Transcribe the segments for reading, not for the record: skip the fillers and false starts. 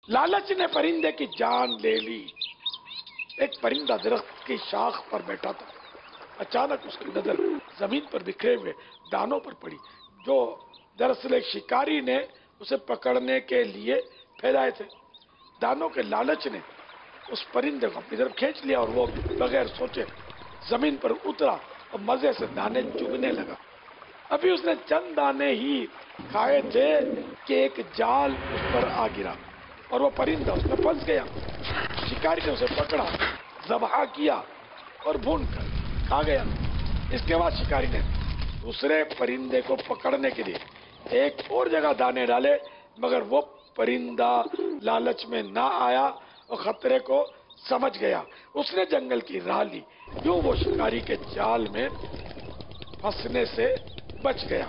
لالچ نے پرندے کی جان لے لی۔ ایک پرندہ درخت کی شاخ پر بیٹھا تھا، اچانک اس کی نظر زمین پر بکھرے ہوئے دانوں پر پڑی، جو دراصل ایک شکاری نے اسے پکڑنے کے لیے پھیلائے تھے۔ دانوں کے لالچ نے اس پرندے کو اپنی طرف کھینچ لیا اور وہ بغیر سوچے زمین پر اترا اور مزے سے دانے چگنے لگا۔ ابھی اس نے چند دانے ہی کھائے تھے کہ ایک جال اس پر آ گرا اور وہ پرندہ اس میں پھنس گیا۔ شکاری نے اسے پکڑا، ذبح کیا اور بھون کر کھا گیا۔ اس کے بعد شکاری نے دوسرے پرندے کو پکڑنے کے لیے ایک اور جگہ دانے ڈالے، مگر وہ پرندہ لالچ میں نہ آیا اور خطرے کو سمجھ گیا۔ اس نے جنگل کی راہ لی، یوں وہ شکاری کے جال میں پھنسنے سے بچ گیا۔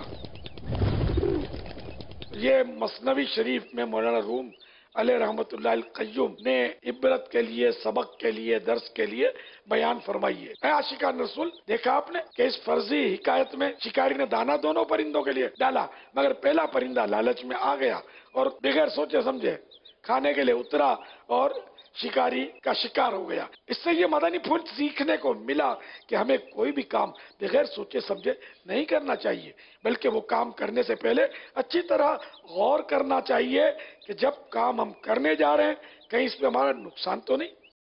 یہ مثنوی شریف میں مولانا روم علیہ رحمۃ اللہ القیوم نے عبرت کے لیے، سبق کے لیے، درس کے لیے بیان فرمائی ہے۔ اے عاشقان رسول، دیکھا آپ نے کہ اس فرضی حکایت میں شکاری نے دانا دونوں پرندوں کے لیے ڈالا، مگر پہلا پرندہ لالچ میں آ گیا اور بغیر سوچے سمجھے کھانے کے لیے اترا اور شکاری کا شکار ہو گیا۔ اس سے یہ مدنی پھول سیکھنے کو ملا کہ ہمیں کوئی بھی کام بغیر سوچے سمجھے نہیں کرنا چاہیے، بلکہ وہ کام کرنے سے پہلے اچھی طرح غور کرنا چاہیے کہ جب کام ہم کرنے جا رہے ہیں کہیں اس پہ ہمارا نقصان تو نہیں۔